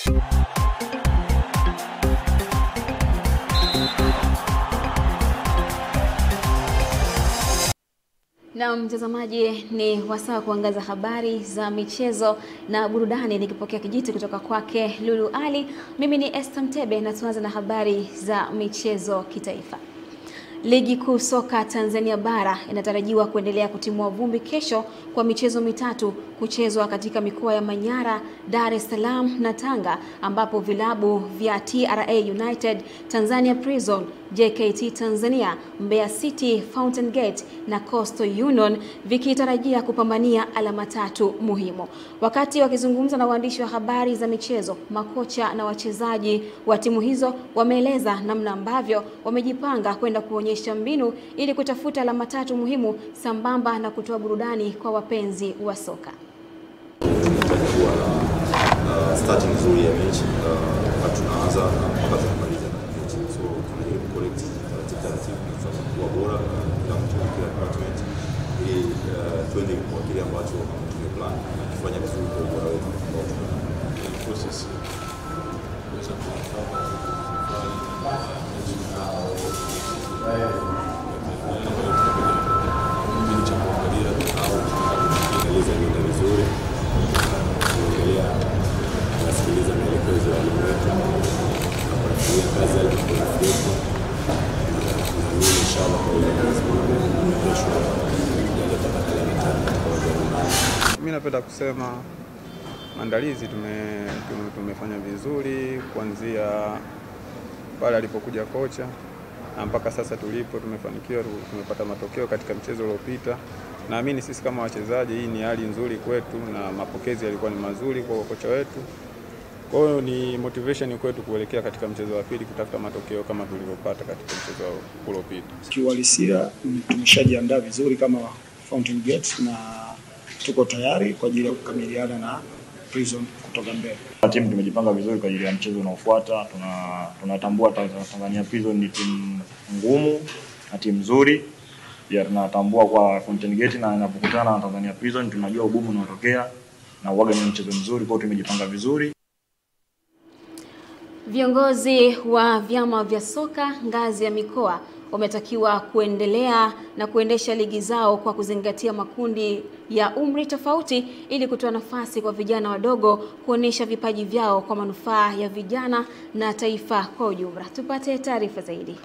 Na mtazamaji, ni wasaa kuangaza habari za michezo na burudani, nikipokea kijiti kutoka kwake Lulu Ali. Mimi ni Esther Mtebe na tuanze na habari za michezo kitaifa. Ligi kuu soka Tanzania bara inatarajiwa kuendelea kutimua vumbi kesho kwa michezo mitatu kuchezwa katika mikoa ya Manyara, Dar es Salaam na Tanga, ambapo vilabu vya TRA United, Tanzania Prison, JKT Tanzania, Mbeya City, Fountain Gate na Coastal Union vikitarajia kupambania alama tatu muhimu. Wakati wakizungumza na waandishi wa habari za michezo, makocha na wachezaji wa timu hizo wameeleza namna ambavyo wamejipanga kwenda kuonyesha mbinu ili kutafuta alama tatu muhimu sambamba na kutoa burudani kwa wapenzi wa soka. Starting nzuri ya mechi, tunaanza mpaka tunamaliza mechi. So tunajaribu correct taratibu kwa bora kila mtu kila department ili tuende kwa kile ambacho tumeplan na kufanya vizuri kwa ubora wetu ambao tuna process kuweza kufahamu vizuri kuendelea kusikiliza maelekezo ya walimu wetu na kufanya kazi ya kufuatilia na inshallah kwa ile kesho ndio tutapata alama. Mimi napenda kusema maandalizi tumefanya vizuri kuanzia pale alipokuja kocha na mpaka sasa tulipo tumefanikiwa, tumepata matokeo katika mchezo uliopita. Naamini sisi kama wachezaji hii ni hali nzuri kwetu na mapokezi yalikuwa ni mazuri kwa kocha wetu. Kwa hiyo ni motivation kwetu kuelekea katika mchezo wa pili kutafuta matokeo kama tulivyopata katika mchezo uliopita. Kiuhalisia tumeshajiandaa vizuri kama Fountain Gate na tuko tayari kwa ajili ya kukabiliana na Prison kutoka Mbeya. Timu tumejipanga vizuri kwa ajili ya mchezo unaofuata. Tunatambua Tanzania Prison ni timu ngumu na timu nzuri. Pia tunatambua kwa Fountain Gate na inapokutana na Tanzania Prison tunajua ugumu unaotokea na uwaga ni mchezo mzuri, kwa hiyo tumejipanga vizuri. Viongozi wa vyama vya soka ngazi ya mikoa wametakiwa kuendelea na kuendesha ligi zao kwa kuzingatia makundi ya umri tofauti ili kutoa nafasi kwa vijana wadogo kuonesha vipaji vyao kwa manufaa ya vijana na taifa kwa ujumla. Tupate taarifa zaidi.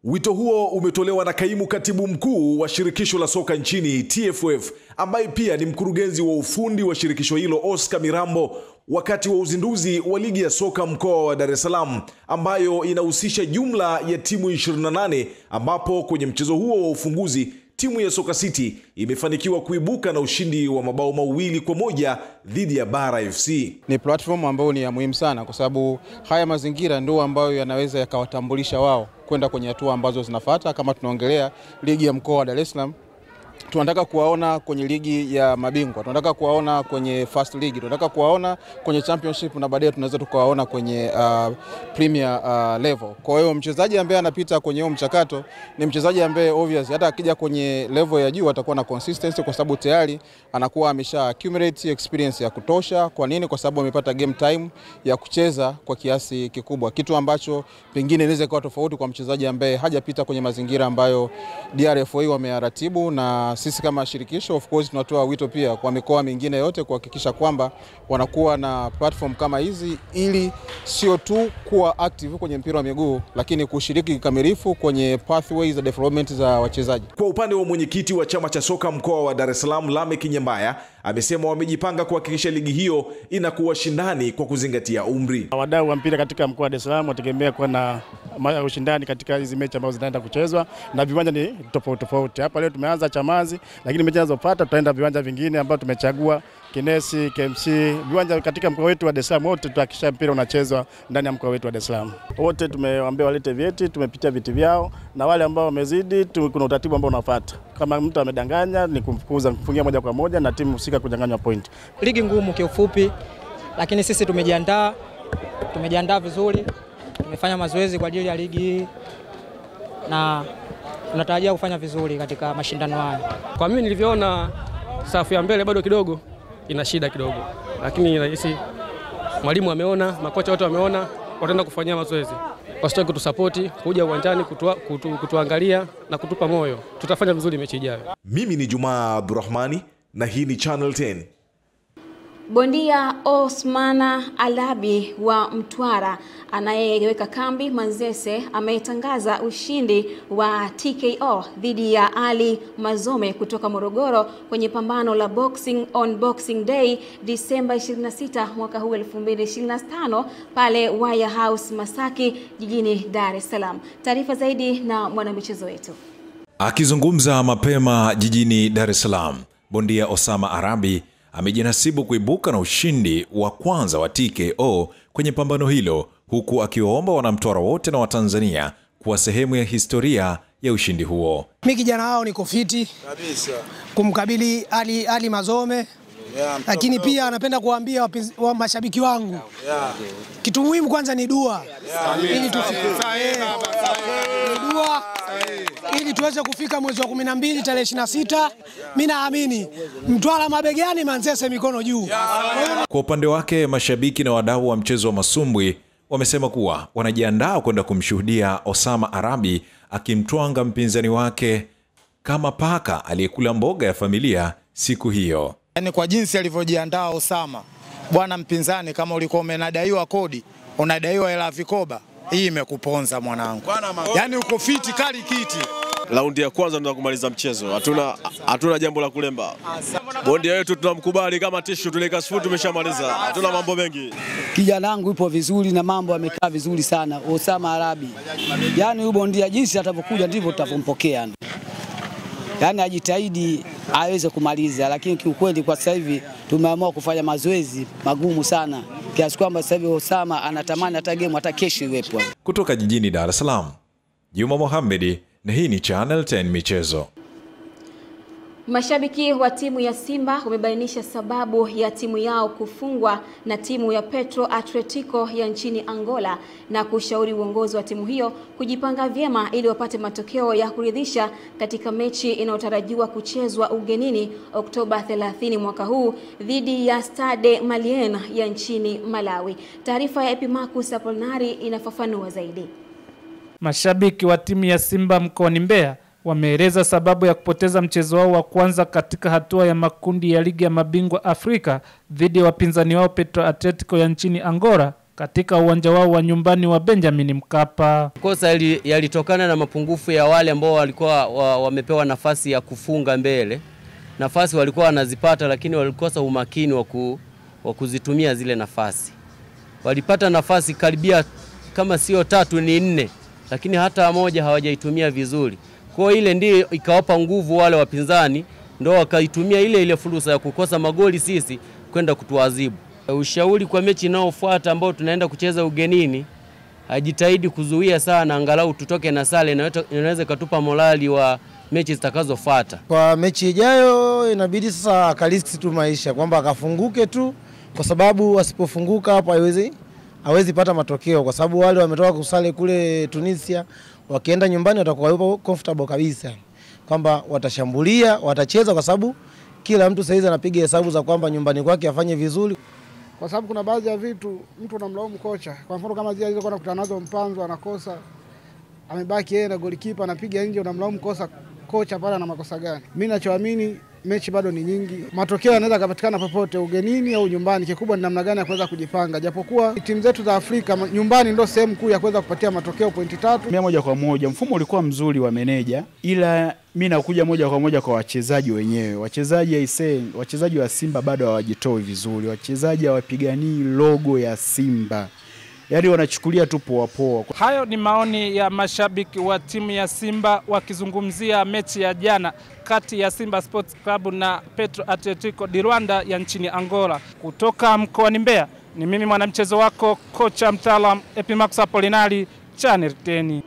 Wito huo umetolewa na kaimu katibu mkuu wa shirikisho la soka nchini TFF, ambaye pia ni mkurugenzi wa ufundi wa shirikisho hilo, Oscar Mirambo, wakati wa uzinduzi wa ligi ya soka mkoa wa Dar es Salaam ambayo inahusisha jumla ya timu 28, ambapo kwenye mchezo huo wa ufunguzi timu ya Soka City imefanikiwa kuibuka na ushindi wa mabao 2-1 dhidi ya Bara FC. Ni platform ambayo ni ya muhimu sana kwa sababu haya mazingira ndio ambayo yanaweza yakawatambulisha wao kwenda kwenye hatua ambazo zinafuata. Kama tunaongelea ligi ya mkoa wa Dar es Salaam, tunataka kuwaona kwenye ligi ya mabingwa, tunataka kuwaona kwenye first league, tunataka kuwaona kwenye championship na baadaye tunaweza tukawaona kwenye premier level. Kwa hiyo mchezaji ambaye anapita kwenye huo mchakato ni mchezaji ambaye obviously hata akija kwenye level ya juu atakuwa na consistency kwa sababu tayari anakuwa amesha accumulate experience ya kutosha. Kwa nini? Kwa sababu amepata game time ya kucheza kwa kiasi kikubwa, kitu ambacho pengine inaweza kuwa tofauti kwa mchezaji ambaye hajapita kwenye mazingira ambayo DRFA wamearatibu. Na sisi kama shirikisho of course tunatoa wito pia kwa mikoa mingine yote kuhakikisha kwamba wanakuwa na platform kama hizi ili sio tu kuwa active kwenye mpira wa miguu lakini kushiriki kikamilifu kwenye pathways za development za wachezaji. Kwa upande wa mwenyekiti wa chama cha soka mkoa wa Dar es Salaam, Lameck Nyambaya, amesema wamejipanga kuhakikisha ligi hiyo inakuwa shindani kwa kuzingatia umri. Wadau wa mpira katika mkoa wa Dar es Salaam wategemea kuwa na ushindani katika hizi mechi ambazo zinaenda kuchezwa na viwanja ni tofauti tofauti. Hapa leo tumeanza Chamazi, lakini mechi zinazopata tutaenda viwanja vingine ambavyo tumechagua, Kinesi, KMC, viwanja katika mkoa wetu wa Dar es Salaam wote tutahakikisha mpira unachezwa ndani ya mkoa wetu wa Dar es Salaam. Wote tumewaambia walete vyeti, tumepitia viti vyao, na wale ambao wamezidi kuna utaratibu ambao unafuata. Kama mtu amedanganya ni kumfukuza, kufungia moja kwa moja na timu husika kunyang'anywa point. Ligi ngumu kiufupi, lakini sisi tumejiandaa vizuri. Tumefanya mazoezi kwa ajili ya ligi hii na tunatarajia kufanya vizuri katika mashindano haya. Kwa mimi nilivyoona safu ya mbele bado kidogo ina shida kidogo, lakini rahisi Mwalimu ameona, makocha wote wameona, wataenda kufanyia mazoezi. Wasitoke kutusapoti, kuja uwanjani kutuangalia na kutupa moyo. Tutafanya vizuri mechi ijayo. Mimi ni Juma Abdurrahmani na hii ni Channel 10. Bondia Osmana Alabi wa Mtwara anayeweka kambi Manzese ametangaza ushindi wa TKO dhidi ya Ali Mazome kutoka Morogoro kwenye pambano la Boxing on Boxing Day Disemba 26 mwaka huu 2025 pale Wire House Masaki jijini Dar es Salaam. Taarifa zaidi na mwanamichezo wetu. Akizungumza mapema jijini Dar es Salaam, bondia Osama Arabi amejinasibu kuibuka na ushindi wa kwanza wa TKO kwenye pambano hilo, huku akiwaomba wanamtwara wote na Watanzania kuwa sehemu ya historia ya ushindi huo. Mimi kijana wao niko fiti kabisa kumkabili Ali Mazome. Lakini pia napenda kuambia wa mashabiki wangu kitu muhimu kwanza ni dua ili tufike dua ili tuweze kufika mwezi wa 12 tarehe 26. Mimi naamini Mtwara mabegani, Manzese mikono juu. Kwa upande wake, mashabiki na wadau wa mchezo wa masumbwi wamesema kuwa wanajiandaa kwenda kumshuhudia Osama Arabi akimtwanga mpinzani wake kama paka aliyekula mboga ya familia siku hiyo. Yaani kwa jinsi alivyojiandaa Osama, bwana mpinzani, kama ulikuwa umenadaiwa kodi, unadaiwa hela vikoba, hii imekuponza mwanangu. Yaani uko fiti kali kiti. Raundi ya kwanza ndio kumaliza mchezo. Hatuna jambo la kulemba. Bondia wetu tunamkubali kama tishu, tulikasfu tumeshamaliza. Hatuna mambo mengi. Kijana wangu yupo vizuri na mambo yamekaa vizuri sana, Osama Arabi. Yaani huyo bondia jinsi atakapokuja ndivyo tutavompokea. Yaani ajitahidi aweze kumaliza, lakini kiukweli kwa sasa hivi tumeamua kufanya mazoezi magumu sana kiasi kwamba sasa hivi Osama anatamani hata game hata kesho iwepo. Kutoka jijini Dar es Salaam, Juma Mohamed, na hii ni Channel 10 Michezo. Mashabiki wa timu ya Simba wamebainisha sababu ya timu yao kufungwa na timu ya Petro Atletico ya nchini Angola na kushauri uongozi wa timu hiyo kujipanga vyema ili wapate matokeo ya kuridhisha katika mechi inayotarajiwa kuchezwa ugenini Oktoba 30 mwaka huu dhidi ya Stade Malien ya nchini Malawi. Taarifa ya Epimakus Apolinari inafafanua zaidi. Mashabiki wa timu ya Simba mkoani Mbeya wameeleza sababu ya kupoteza mchezo wao wa kwanza katika hatua ya makundi ya ligi ya mabingwa Afrika dhidi ya wapinzani wao Petro Atletico ya nchini Angola katika uwanja wao wa nyumbani wa Benjamin Mkapa. Kosa yalitokana na mapungufu ya wale ambao walikuwa wamepewa nafasi ya kufunga mbele. Nafasi walikuwa wanazipata, lakini walikosa umakini wa kuzitumia zile nafasi. Walipata nafasi karibia kama sio 3 ni 4, lakini hata moja hawajaitumia vizuri. Kwa ile ndio ikawapa nguvu wale wapinzani, ndio wakaitumia ile fursa ya kukosa magoli sisi kwenda kutuadhibu. Ushauri kwa mechi inayofuata ambao tunaenda kucheza ugenini, ajitahidi kuzuia sana, angalau tutoke na sare, inaweza kutupa morali wa mechi zitakazofuata. Kwa mechi ijayo inabidi sasa akalisti tu maisha kwamba akafunguke tu, kwa sababu asipofunguka hapo hawezi pata matokeo, kwa sababu wale wametoka kusale kule Tunisia, wakienda nyumbani watakuwa yupo comfortable kabisa kwamba watashambulia, watacheza, kwa sababu kila mtu saizi anapiga hesabu za kwamba nyumbani kwake afanye vizuri. Kwa sababu kuna baadhi ya vitu mtu unamlaumu kocha. Kwa mfano kama zile alizokuwa anakutana nazo Mpanzo anakosa, amebaki yeye na golikipa anapiga nje, unamlaumu kocha pale ana makosa gani? Mimi ninachoamini mechi bado ni nyingi. Matokeo yanaweza kupatikana popote, ugenini au nyumbani. Kikubwa ni namna gani ya kuweza kujipanga. Japokuwa timu zetu za Afrika nyumbani ndio sehemu kuu ya kuweza kupatia matokeo pointi 3. Moja kwa moja mfumo ulikuwa mzuri wa meneja, ila mimi nakuja moja kwa moja kwa wachezaji wenyewe. Wachezaji wa Simba bado hawajitoi vizuri. Wachezaji hawapiganii logo ya Simba. Yaani wanachukulia tu poa poa. Hayo ni maoni ya mashabiki wa timu ya Simba wakizungumzia mechi ya jana kati ya Simba Sports Club na Petro Atletico di Rwanda ya nchini Angola. Kutoka mkoani Mbeya, ni mimi mwanamchezo wako kocha mtaalam Epimax Apolinari, Channel 10.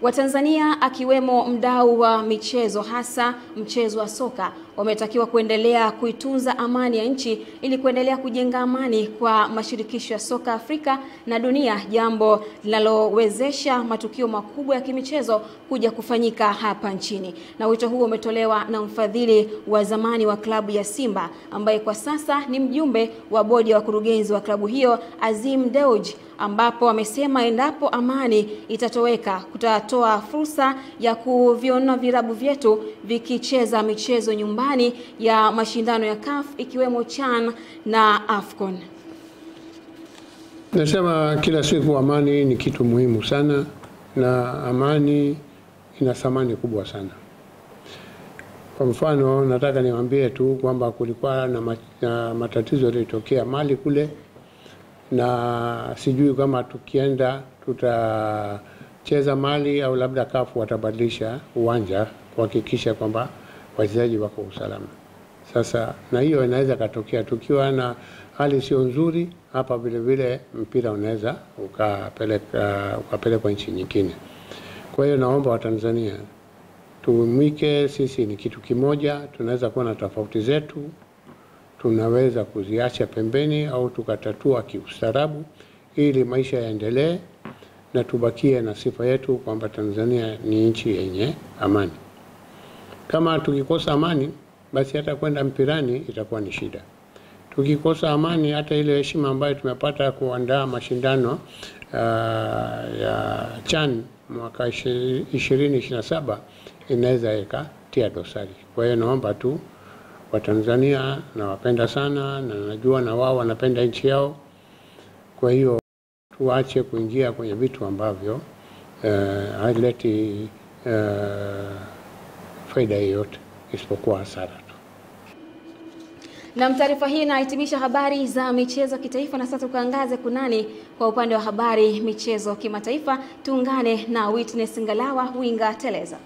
Watanzania akiwemo mdau wa michezo hasa mchezo wa soka wametakiwa kuendelea kuitunza amani ya nchi ili kuendelea kujenga amani kwa mashirikisho ya soka Afrika na dunia, jambo linalowezesha matukio makubwa ya kimichezo kuja kufanyika hapa nchini. Na wito huo umetolewa na mfadhili wa zamani wa klabu ya Simba ambaye kwa sasa ni mjumbe wa bodi ya wakurugenzi wa klabu hiyo, Azim Dewji, ambapo wamesema endapo amani itatoweka kutatoa fursa ya kuviona virabu vyetu vikicheza michezo nyumbani ya mashindano ya CAF ikiwemo CHAN na AFCON. Nasema kila siku amani ni kitu muhimu sana, na amani ina thamani kubwa sana. Kwa mfano nataka niwaambie tu kwamba kulikuwa na matatizo yaliyotokea Mali kule, na sijui kama tukienda tutacheza Mali au labda CAF watabadilisha uwanja kuhakikisha kwamba wachezaji wako usalama. Sasa na hiyo inaweza katokea tukiwa na hali sio nzuri hapa, vile vile mpira unaweza ukapelekwa nchi nyingine. Kwa hiyo naomba Watanzania tuumike, sisi ni kitu kimoja. Tunaweza kuwa na tofauti zetu, tunaweza kuziacha pembeni au tukatatua kiustaarabu ili maisha yaendelee na tubakie na sifa yetu kwamba Tanzania ni nchi yenye amani. Kama tukikosa amani, basi hata kwenda mpirani itakuwa ni shida. Tukikosa amani, hata ile heshima ambayo tumepata kuandaa mashindano ya CHAN mwaka 2027 inaweza ikatia dosari. Kwa hiyo naomba tu Watanzania, nawapenda sana na najua na wao wanapenda nchi yao. Kwa hiyo tuache kuingia kwenye vitu ambavyo haileti faida yoyote isipokuwa hasara tu. Na taarifa hii inahitimisha habari za michezo kitaifa, na sasa tukaangaze kunani kwa upande wa habari michezo kimataifa. Tuungane na Witness Ngalawa, winga teleza.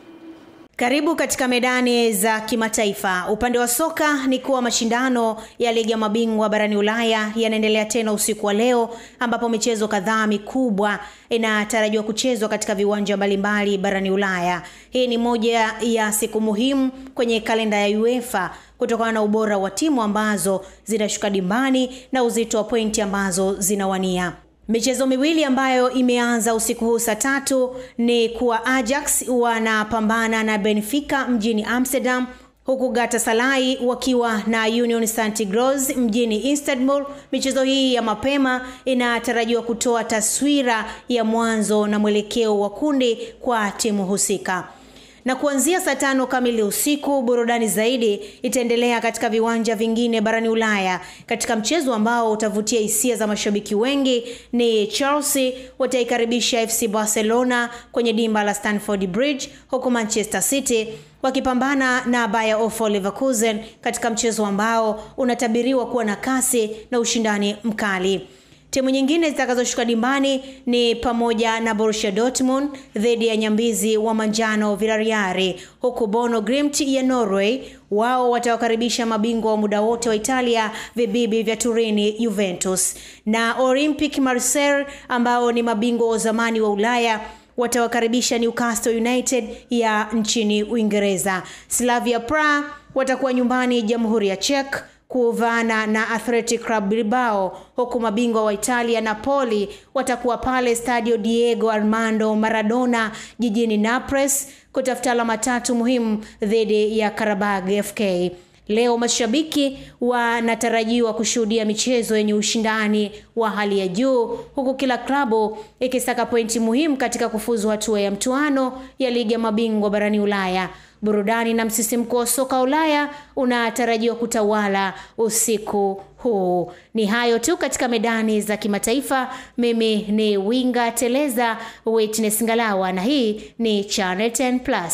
Karibu katika medani za kimataifa. Upande wa soka ni kuwa mashindano ya ligi ya mabingwa barani Ulaya yanaendelea tena usiku wa leo, ambapo michezo kadhaa mikubwa inatarajiwa kuchezwa katika viwanja mbalimbali barani Ulaya. Hii ni moja ya siku muhimu kwenye kalenda ya UEFA kutokana na ubora wa timu ambazo zinashuka dimbani na uzito wa pointi ambazo zinawania. Michezo miwili ambayo imeanza usiku huu saa 3 ni kuwa Ajax wanapambana na Benfica mjini Amsterdam, huku Galatasaray wakiwa na Union Saint-Gilloise mjini Istanbul. Michezo hii ya mapema inatarajiwa kutoa taswira ya mwanzo na mwelekeo wa kundi kwa timu husika. Na kuanzia saa 5 kamili usiku, burudani zaidi itaendelea katika viwanja vingine barani Ulaya. Katika mchezo ambao utavutia hisia za mashabiki wengi ni Chelsea wataikaribisha FC Barcelona kwenye dimba la Stamford Bridge, huku Manchester City wakipambana na Bayer Leverkusen katika mchezo ambao unatabiriwa kuwa na kasi na ushindani mkali. Timu nyingine zitakazoshuka dimbani ni pamoja na Borussia Dortmund dhidi ya nyambizi wa manjano Villarreal, huku Bono Glimt ya Norway wao watawakaribisha mabingwa wa muda wote wa Italia vibibi vya Turini Juventus, na Olympique Marseille ambao ni mabingwa wa zamani wa Ulaya watawakaribisha Newcastle United ya nchini Uingereza. Slavia Praha watakuwa nyumbani Jamhuri ya Czech kuvaana na Athletic Club Bilbao, huku mabingwa wa Italia Napoli watakuwa pale Stadio Diego Armando Maradona jijini Naples kutafuta alama 3 muhimu dhidi ya Karabag FK. Leo mashabiki wanatarajiwa kushuhudia michezo yenye ushindani wa hali ya juu, huku kila klabu ikisaka pointi muhimu katika kufuzu hatua ya mtoano ya ligi ya mabingwa barani Ulaya. Burudani na msisimko wa soka Ulaya unatarajiwa kutawala usiku huu. Ni hayo tu katika medani za kimataifa. Mimi ni winga teleza Witness Ngalawa, na hii ni Channel 10+.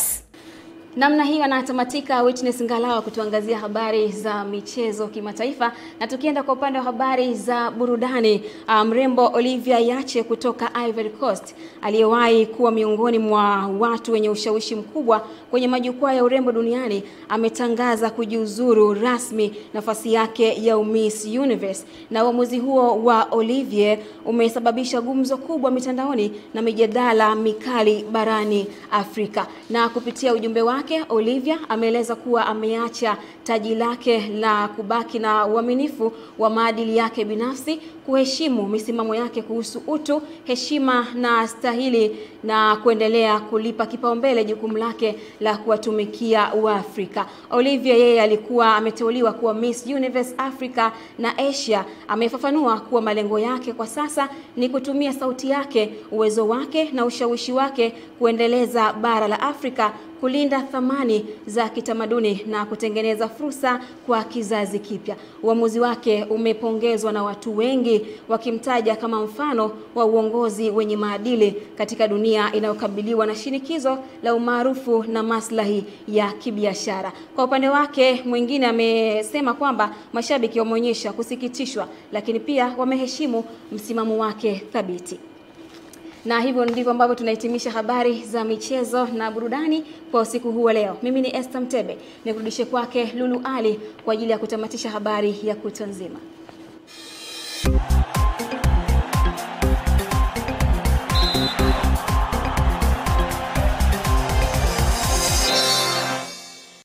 Namna hiyo anatamatika Witness Ngalawa kutuangazia habari za michezo kimataifa. Na tukienda kwa upande wa habari za burudani, mrembo Olivia Yache kutoka Ivory Coast aliyewahi kuwa miongoni mwa watu wenye ushawishi mkubwa kwenye majukwaa ya urembo duniani ametangaza kujiuzuru rasmi nafasi yake ya Miss Universe. Na uamuzi huo wa Olivia umesababisha gumzo kubwa mitandaoni na mijadala mikali barani Afrika. Na kupitia ujumbe wake wake Olivia ameeleza kuwa ameacha taji lake la kubaki na uaminifu wa maadili yake binafsi, kuheshimu misimamo yake kuhusu utu, heshima na stahili, na kuendelea kulipa kipaumbele jukumu lake la kuwatumikia Waafrika. Olivia yeye alikuwa ameteuliwa kuwa Miss Universe Africa na Asia. Amefafanua kuwa malengo yake kwa sasa ni kutumia sauti yake, uwezo wake na ushawishi wake kuendeleza bara la Afrika, kulinda thamani za kitamaduni na kutengeneza fursa kwa kizazi kipya. Uamuzi wake umepongezwa na watu wengi, wakimtaja kama mfano wa uongozi wenye maadili katika dunia inayokabiliwa na shinikizo la umaarufu na maslahi ya kibiashara. Kwa upande wake mwingine amesema kwamba mashabiki wameonyesha kusikitishwa, lakini pia wameheshimu msimamo wake thabiti. Na hivyo ndivyo ambavyo tunahitimisha habari za michezo na burudani kwa usiku huu wa leo. Mimi ni Esther Mtebe, nikurudishe kwake Lulu Ali kwa ajili ya kutamatisha habari ya kutwa nzima.